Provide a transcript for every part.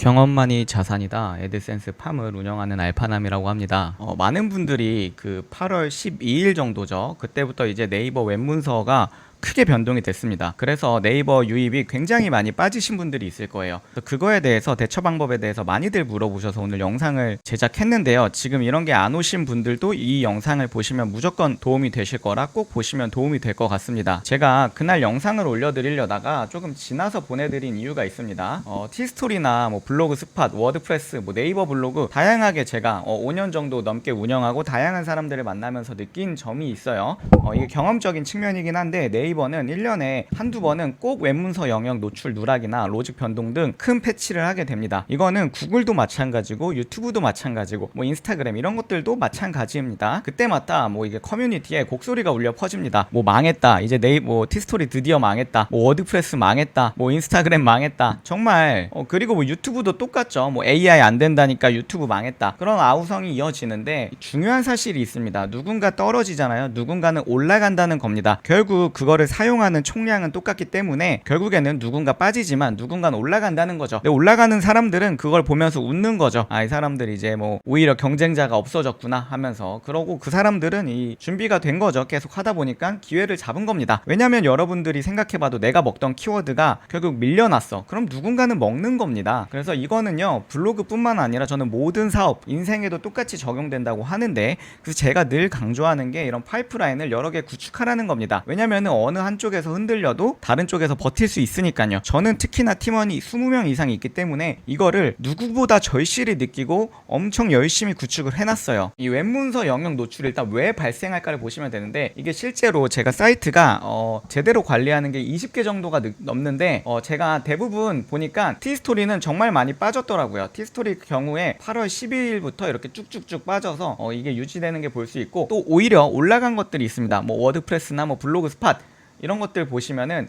경험만이 자산이다. 애드센스 팜을 운영하는 알파남이라고 합니다. 많은 분들이 그 8월 12일 정도죠. 그때부터 이제 네이버 웹문서가 크게 변동이 됐습니다. 그래서 네이버 유입이 굉장히 많이 빠지신 분들이 있을 거예요. 그거에 대해서 대처 방법에 대해서 많이들 물어보셔서 오늘 영상을 제작했는데요. 지금 이런 게 안 오신 분들도 이 영상을 보시면 무조건 도움이 되실 거라 꼭 보시면 도움이 될 것 같습니다. 제가 그날 영상을 올려드리려다가 조금 지나서 보내드린 이유가 있습니다. 티스토리나 뭐 블로그 스팟, 워드프레스, 뭐 네이버 블로그 다양하게 제가 5년 정도 넘게 운영하고 다양한 사람들을 만나면서 느낀 점이 있어요. 이게 경험적인 측면이긴 한데 네이버는 1년에 한두 번은 꼭 웹문서 영역 노출 누락이나 로직 변동 등 큰 패치를 하게 됩니다. 이거는 구글도 마찬가지고 유튜브도 마찬가지고 뭐 인스타그램 이런 것들도 마찬가지입니다. 그때마다 뭐 이게 커뮤니티에 곡소리가 울려 퍼집니다. 뭐 망했다, 이제 뭐 티스토리 드디어 망했다, 뭐 워드프레스 망했다, 뭐 인스타그램 망했다. 정말 그리고 뭐 유튜브도 똑같죠. 뭐 AI 안 된다니까 유튜브 망했다, 그런 아우성이 이어지는데 중요한 사실이 있습니다. 누군가 떨어지잖아요. 누군가는 올라간다는 겁니다. 결국 그거를 사용하는 총량은 똑같기 때문에 결국에는 누군가 빠지지만 누군가는 올라간다는 거죠. 근데 올라가는 사람들은 그걸 보면서 웃는 거죠. 이 사람들이 이제 뭐 오히려 경쟁자가 없어졌구나 하면서, 그러고 그 사람들은 이 준비가 된 거죠. 계속 하다 보니까 기회를 잡은 겁니다. 왜냐면 여러분들이 생각해봐도 내가 먹던 키워드가 결국 밀려났어. 그럼 누군가는 먹는 겁니다. 그래서 이거는요, 블로그뿐만 아니라 저는 모든 사업, 인생에도 똑같이 적용된다고 하는데, 그래서 제가 늘 강조하는 게 이런 파이프라인을 여러 개 구축하라는 겁니다. 왜냐면은 어느 한쪽에서 흔들려도 다른 쪽에서 버틸 수 있으니까요. 저는 특히나 팀원이 20명 이상이 있기 때문에 이거를 누구보다 절실히 느끼고 엄청 열심히 구축을 해놨어요. 이 웹문서 영역 노출이 일단 왜 발생할까를 보시면 되는데, 이게 실제로 제가 사이트가 제대로 관리하는 게 20개 정도가 넘는데 제가 대부분 보니까 티스토리는 정말 많이 빠졌더라고요. 티스토리 경우에 8월 12일부터 이렇게 쭉쭉쭉 빠져서 이게 유지되는 게 볼 수 있고, 또 오히려 올라간 것들이 있습니다. 뭐 워드프레스나 뭐 블로그 스팟 이런 것들 보시면은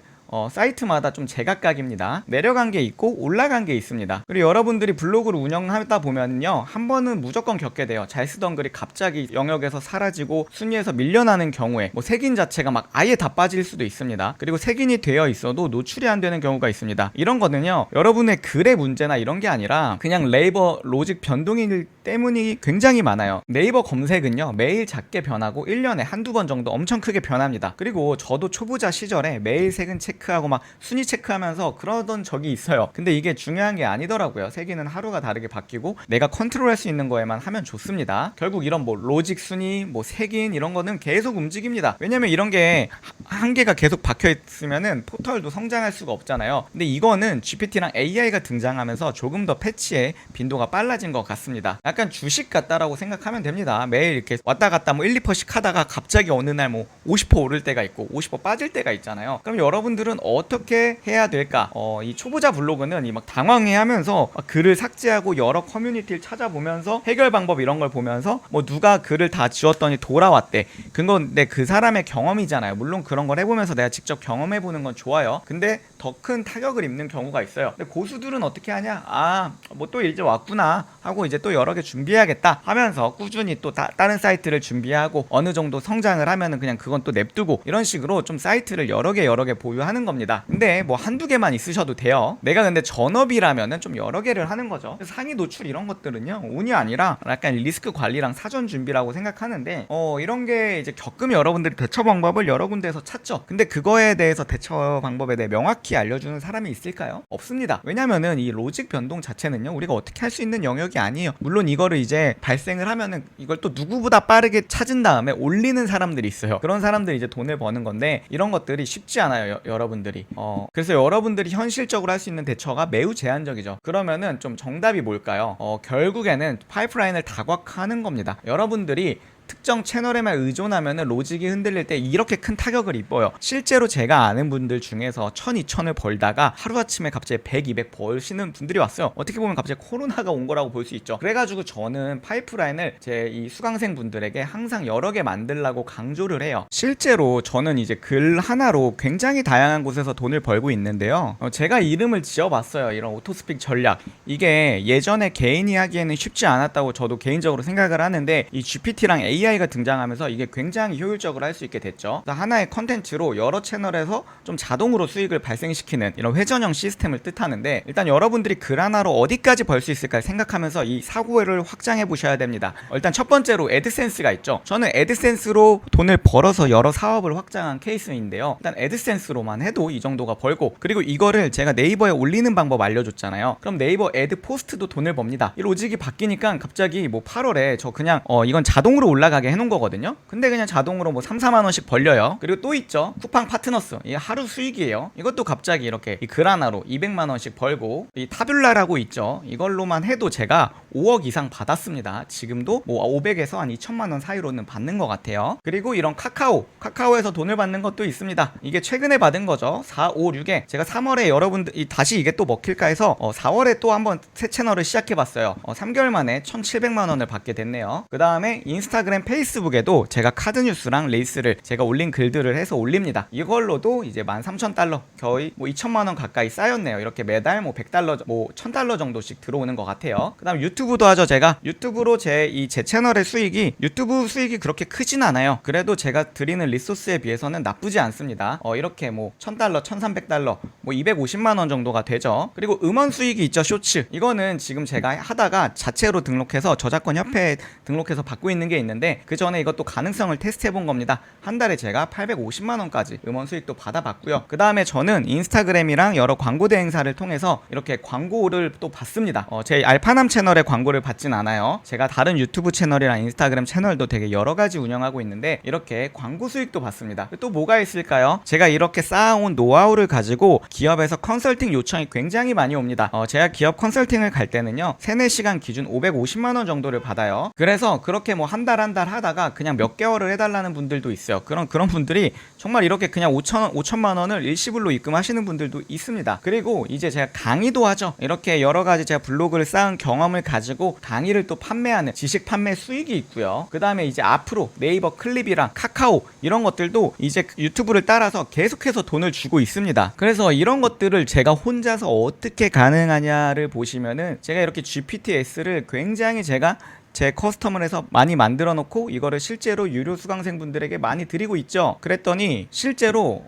사이트마다 좀 제각각입니다. 내려간 게 있고 올라간 게 있습니다. 그리고 여러분들이 블로그를 운영하다 보면요, 한 번은 무조건 겪게 돼요. 잘 쓰던 글이 갑자기 영역에서 사라지고 순위에서 밀려나는 경우에 뭐 색인 자체가 막 아예 다 빠질 수도 있습니다. 그리고 색인이 되어 있어도 노출이 안 되는 경우가 있습니다. 이런 거는요, 여러분의 글의 문제나 이런 게 아니라 그냥 네이버 로직 변동일 때문이 굉장히 많아요. 네이버 검색은요, 매일 작게 변하고 1년에 한두 번 정도 엄청 크게 변합니다. 그리고 저도 초보자 시절에 매일 색은 체크하고 막 순위 체크하면서 그러던 적이 있어요. 근데 이게 중요한 게 아니더라고요. 색이는 하루가 다르게 바뀌고 내가 컨트롤할 수 있는 거에만 하면 좋습니다. 결국 이런 뭐 로직 순위, 뭐 색인 이런 거는 계속 움직입니다. 왜냐면 이런 게 한계가 계속 박혀 있으면은 포털도 성장할 수가 없잖아요. 근데 이거는 GPT랑 AI가 등장하면서 조금 더 패치의 빈도가 빨라진 것 같습니다. 약간 주식 같다라고 생각하면 됩니다. 매일 이렇게 왔다 갔다 뭐 1, 2%씩 하다가 갑자기 어느 날 뭐 50% 오를 때가 있고 50% 빠질 때가 있잖아요. 그럼 여러분들은 어떻게 해야 될까? 이 초보자 블로그는 이 막 당황해하면서 막 글을 삭제하고 여러 커뮤니티를 찾아보면서 해결 방법 이런 걸 보면서 뭐 누가 글을 다 지웠더니 돌아왔대. 그건 그 사람의 경험이잖아요. 물론 그런 걸 해보면서 내가 직접 경험해보는 건 좋아요. 근데 더 큰 타격을 입는 경우가 있어요. 근데 고수들은 어떻게 하냐? 뭐 또 이제 왔구나 하고 이제 또 여러 개 준비해야겠다 하면서 꾸준히 또 다른 사이트를 준비하고 어느 정도 성장을 하면은 그냥 그건 또 냅두고 이런 식으로 좀 사이트를 여러 개 보유하는 겁니다. 근데 뭐 한두 개만 있으셔도 돼요. 내가 근데 전업이라면은 좀 여러 개를 하는 거죠. 상위 노출 이런 것들은요, 운이 아니라 약간 리스크 관리랑 사전 준비라고 생각하는데, 이런 게 이제 겪으면 여러분들이 대처 방법을 여러 군데에서 찾죠. 근데 그거에 대해서 대처 방법에 대해 명확히 알려주는 사람이 있을까요? 없습니다. 왜냐면은 이 로직 변동 자체는요, 우리가 어떻게 할 수 있는 영역이 아니에요. 물론 이거를 이제 발생을 하면은 이걸 또 누구보다 빠르게 찾은 다음에 올리는 사람들이 있어요. 그런 사람들이 이제 돈을 버는 건데, 이런 것들이 쉽지 않아요, 여러분들이. 그래서 여러분들이 현실적으로 할 수 있는 대처가 매우 제한적이죠. 그러면은 좀 정답이 뭘까요? 결국에는 파이프라인을 다각화하는 겁니다. 여러분들이 특정 채널에만 의존하면 로직이 흔들릴 때 이렇게 큰 타격을 입어요. 실제로 제가 아는 분들 중에서 1000, 2000을 벌다가 하루아침에 갑자기 100, 200 벌시는 분들이 왔어요. 어떻게 보면 갑자기 코로나가 온 거라고 볼 수 있죠. 그래가지고 저는 파이프라인을 제 이 수강생 분들에게 항상 여러 개 만들라고 강조를 해요. 실제로 저는 이제 글 하나로 굉장히 다양한 곳에서 돈을 벌고 있는데요. 제가 이름을 지어봤어요. 이런 오토스픽 전략. 이게 예전에 개인이 하기에는 쉽지 않았다고 저도 개인적으로 생각을 하는데, 이 GPT랑 AI가 등장하면서 이게 굉장히 효율적으로 할 수 있게 됐죠. 하나의 컨텐츠로 여러 채널에서 좀 자동으로 수익을 발생시키는 이런 회전형 시스템을 뜻하는데, 일단 여러분들이 글 하나로 어디까지 벌 수 있을까 생각하면서 이 사고를 확장해 보셔야 됩니다. 일단 첫 번째로 애드센스가 있죠. 저는 애드센스로 돈을 벌어서 여러 사업을 확장한 케이스인데요. 일단 애드센스로만 해도 이 정도가 벌고, 그리고 이거를 제가 네이버에 올리는 방법 알려줬잖아요. 그럼 네이버 애드 포스트도 돈을 법니다. 이 로직이 바뀌니까 갑자기 뭐 8월에 저 그냥 이건 자동으로 올라가게 해놓은 거거든요. 근데 그냥 자동으로 뭐 3, 4만 원씩 벌려요. 그리고 또 있죠, 쿠팡 파트너스. 이 하루 수익이에요. 이것도 갑자기 이렇게 이 글 하나로 200만 원씩 벌고, 이 타뷸라라고 있죠. 이걸로만 해도 제가 5억 이상 받았습니다. 지금도 뭐 500에서 한 2천만 원 사이로는 받는 것 같아요. 그리고 이런 카카오에서 돈을 받는 것도 있습니다. 이게 최근에 받은 거죠. 4, 5, 6에 제가 3월에 여러분들 다시 이게 또 먹힐까 해서 4월에 또 한번 새 채널을 시작해봤어요. 3개월 만에 1,700만 원을 받게 됐네요. 그 다음에 인스타그램, 페이스북에도 제가 카드뉴스랑 레이스를 제가 올린 글들을 해서 올립니다. 이걸로도 이제 13,000달러, 거의 뭐 2천만 원 가까이 쌓였네요. 이렇게 매달 뭐 100달러, 뭐 1,000달러 정도씩 들어오는 것 같아요. 그 다음 유튜브도 하죠. 제가 유튜브로 제 채널의 수익이, 유튜브 수익이 그렇게 크진 않아요. 그래도 제가 드리는 리소스에 비해서는 나쁘지 않습니다. 이렇게 뭐 1,000달러, 1,300달러, 뭐 250만 원 정도가 되죠. 그리고 음원 수익이 있죠. 쇼츠. 이거는 지금 제가 하다가 자체로 등록해서 저작권 협회에 등록해서 받고 있는 게 있는데, 그 전에 이것도 가능성을 테스트해 본 겁니다. 한 달에 제가 850만 원까지 음원 수익도 받아봤고요. 그 다음에 저는 인스타그램이랑 여러 광고 대행사를 통해서 이렇게 광고를 또 받습니다. 제 알파남 채널에 광고를 받진 않아요. 제가 다른 유튜브 채널이랑 인스타그램 채널도 되게 여러 가지 운영하고 있는데 이렇게 광고 수익도 받습니다. 또 뭐가 있을까요? 제가 이렇게 쌓아온 노하우를 가지고 기업에서 컨설팅 요청이 굉장히 많이 옵니다. 제가 기업 컨설팅을 갈 때는요, 3, 4시간 기준 550만 원 정도를 받아요. 그래서 그렇게 뭐 한 달 하다가 그냥 몇 개월을 해달라는 분들도 있어요. 그런 분들이 정말 이렇게 그냥 5천만 원을 일시불로 입금하시는 분들도 있습니다. 그리고 이제 제가 강의도 하죠. 이렇게 여러 가지 제가 블로그를 쌓은 경험을 가지고 강의를 또 판매하는 지식 판매 수익이 있고요. 그 다음에 이제 앞으로 네이버 클립이랑 카카오 이런 것들도 이제 유튜브를 따라서 계속해서 돈을 주고 있습니다. 그래서 이런 것들을 제가 혼자서 어떻게 가능하냐를 보시면은, 제가 이렇게 GPTS를 굉장히 제가 제 커스텀을 해서 많이 만들어 놓고 이거를 실제로 유료 수강생분들에게 많이 드리고 있죠. 그랬더니 실제로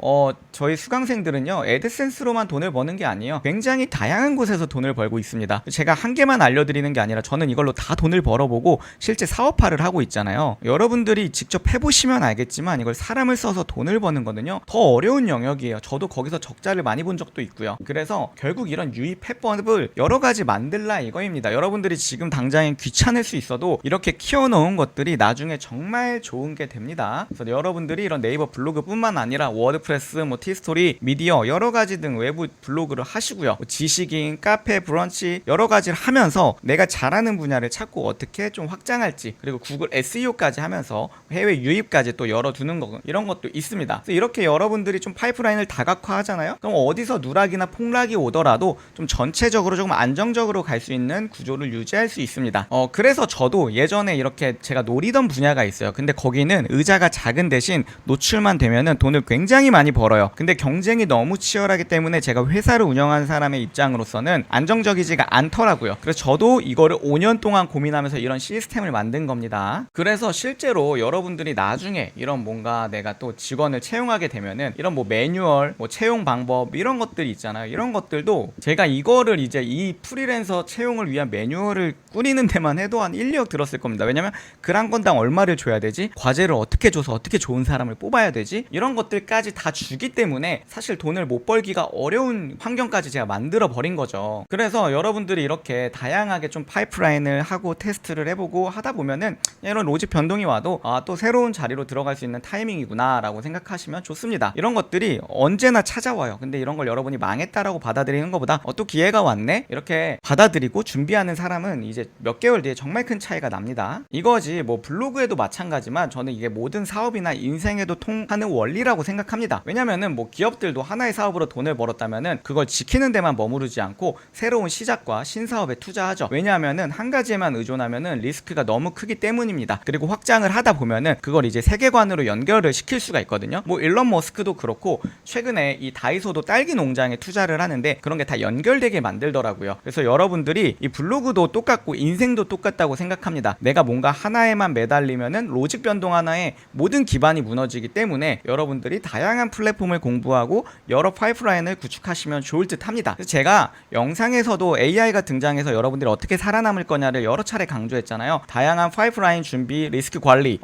저희 수강생들은요, 애드센스로만 돈을 버는 게 아니에요. 굉장히 다양한 곳에서 돈을 벌고 있습니다. 제가 한 개만 알려드리는 게 아니라 저는 이걸로 다 돈을 벌어보고 실제 사업화를 하고 있잖아요. 여러분들이 직접 해보시면 알겠지만 이걸 사람을 써서 돈을 버는 거는요, 더 어려운 영역이에요. 저도 거기서 적자를 많이 본 적도 있고요. 그래서 결국 이런 유입 해법을 여러 가지 만들라 이거입니다. 여러분들이 지금 당장엔 귀찮을 수 있어도 이렇게 키워놓은 것들이 나중에 정말 좋은 게 됩니다. 그래서 여러분들이 이런 네이버 블로그뿐만 아니라 워드프레스, 뭐 티스토리, 미디어 여러 가지 등 외부 블로그를 하시고요. 지식인, 카페, 브런치 여러 가지를 하면서 내가 잘하는 분야를 찾고 어떻게 좀 확장할지, 그리고 구글 SEO까지 하면서 해외 유입까지 또 열어두는 거, 이런 것도 있습니다. 그래서 이렇게 여러분들이 좀 파이프라인을 다각화하잖아요. 그럼 어디서 누락이나 폭락이 오더라도 좀 전체적으로 조금 안정적으로 갈 수 있는 구조를 유지할 수 있습니다. 그래서 저도 예전에 이렇게 제가 노리던 분야가 있어요. 근데 거기는 의자가 작은 대신 노출만 되면은 돈을 굉장히 많이 벌어요. 근데 경쟁이 너무 치열하기 때문에 제가 회사를 운영하는 사람의 입장으로서는 안정적이지가 않더라고요. 그래서 저도 이거를 5년 동안 고민하면서 이런 시스템을 만든 겁니다. 그래서 실제로 여러분들이 나중에 이런 뭔가 내가 또 직원을 채용하게 되면은 이런 뭐 매뉴얼, 뭐 채용 방법 이런 것들이 있잖아요. 이런 것들도 제가 이거를 이제 이 프리랜서 채용을 위한 매뉴얼을 꾸리는 데만 해도 한 1억 들었을 겁니다. 왜냐면 글 한 건당 얼마를 줘야 되지? 과제를 어떻게 줘서 어떻게 좋은 사람을 뽑아야 되지? 이런 것들까지 다 주기 때문에 사실 돈을 못 벌기가 어려운 환경까지 제가 만들어 버린 거죠. 그래서 여러분들이 이렇게 다양하게 좀 파이프라인을 하고 테스트를 해보고 하다 보면은 이런 로직 변동이 와도 또 새로운 자리로 들어갈 수 있는 타이밍이구나 라고 생각하시면 좋습니다. 이런 것들이 언제나 찾아와요. 근데 이런 걸 여러분이 망했다라고 받아들이는 것보다 또 기회가 왔네? 이렇게 받아들이고 준비하는 사람은 이제 몇 개월 뒤에 정말 큰 차이가 납니다. 이거지 뭐 블로그에도 마찬가지만 저는 이게 모든 사업이나 인생에도 통하는 원리라고 생각합니다. 왜냐면은 뭐 기업들도 하나의 사업으로 돈을 벌었다면은 그걸 지키는 데만 머무르지 않고 새로운 시작과 신사업에 투자하죠. 왜냐하면은 한 가지에만 의존하면은 리스크가 너무 크기 때문입니다. 그리고 확장을 하다 보면은 그걸 이제 세계관으로 연결을 시킬 수가 있거든요. 뭐 일론 머스크도 그렇고 최근에 이 다이소도 딸기 농장에 투자를 하는데 그런 게 다 연결되게 만들더라고요. 그래서 여러분들이 이 블로그도 똑같고 인생도 똑같다고 생각 생각합니다. 내가 뭔가 하나에만 매달리면은 로직 변동 하나에 모든 기반이 무너지기 때문에 여러분들이 다양한 플랫폼을 공부하고 여러 파이프라인을 구축하시면 좋을 듯 합니다. 그래서 제가 영상에서도 AI가 등장해서 여러분들이 어떻게 살아남을 거냐를 여러 차례 강조했잖아요. 다양한 파이프라인 준비, 리스크 관리.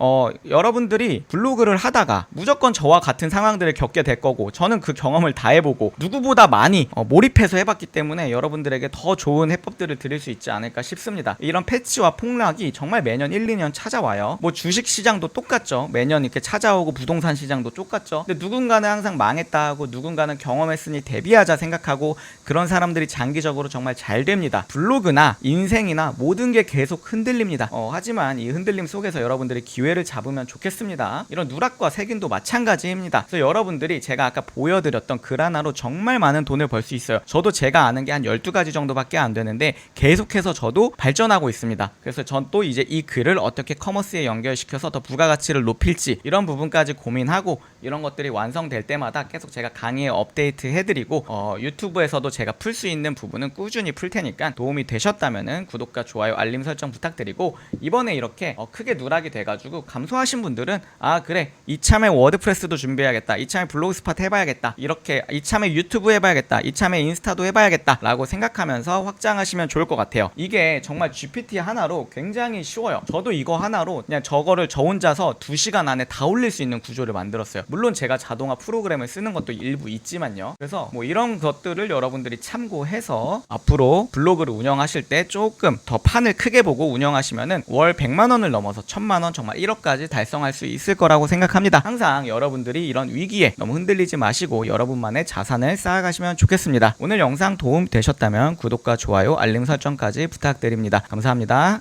여러분들이 블로그를 하다가 무조건 저와 같은 상황들을 겪게 될 거고, 저는 그 경험을 다 해보고 누구보다 많이 몰입해서 해봤기 때문에 여러분들에게 더 좋은 해법들을 드릴 수 있지 않을까 싶습니다. 이런 패치와 폭락이 정말 매년 1, 2년 찾아와요. 뭐 주식 시장도 똑같죠. 매년 이렇게 찾아오고 부동산 시장도 똑같죠. 근데 누군가는 항상 망했다 하고 누군가는 경험했으니 대비하자 생각하고 그런 사람들이 장기적으로 정말 잘 됩니다. 블로그나 인생이나 모든 게 계속 흔들립니다. 하지만 이 흔들림 속에서 여러분들이 기회를 잡으면 좋겠습니다. 이런 누락과 색인도 마찬가지입니다. 그래서 여러분들이 제가 아까 보여드렸던 글 하나로 정말 많은 돈을 벌 수 있어요. 저도 제가 아는 게 한 12가지 정도밖에 안 되는데 계속해서 저도 발전하고 있습니다. 그래서 전 또 이제 이 글을 어떻게 커머스에 연결시켜서 더 부가가치를 높일지 이런 부분까지 고민하고, 이런 것들이 완성될 때마다 계속 제가 강의에 업데이트 해드리고 유튜브에서도 제가 풀 수 있는 부분은 꾸준히 풀 테니까 도움이 되셨다면은 구독과 좋아요 알림 설정 부탁드리고, 이번에 이렇게 크게 누락이 돼가지고 감소하신 분들은 그래 이참에 워드프레스도 준비해야겠다, 이참에 블로그스팟 해봐야겠다, 이렇게 이참에 유튜브 해봐야겠다, 이참에 인스타도 해봐야겠다 라고 생각하면서 확장하시면 좋을 것 같아요. 이게 정말 GPT 하나로 굉장히 쉬워요. 저도 이거 하나로 그냥 저거를 저 혼자서 2시간 안에 다 올릴 수 있는 구조를 만들었어요. 물론 제가 자동화 프로그램을 쓰는 것도 일부 있지만요. 그래서 뭐 이런 것들을 여러분들이 참고해서 앞으로 블로그를 운영하실 때 조금 더 판을 크게 보고 운영하시면은 월 100만원을 넘어서 1000만원, 정말 1억까지 달성할 수 있을 거라고 생각합니다. 항상 여러분들이 이런 위기에 너무 흔들리지 마시고 여러분만의 자산을 쌓아가시면 좋겠습니다. 오늘 영상 도움 되셨다면 구독과 좋아요 알림 설정까지 부탁드립니다. 감사합니다.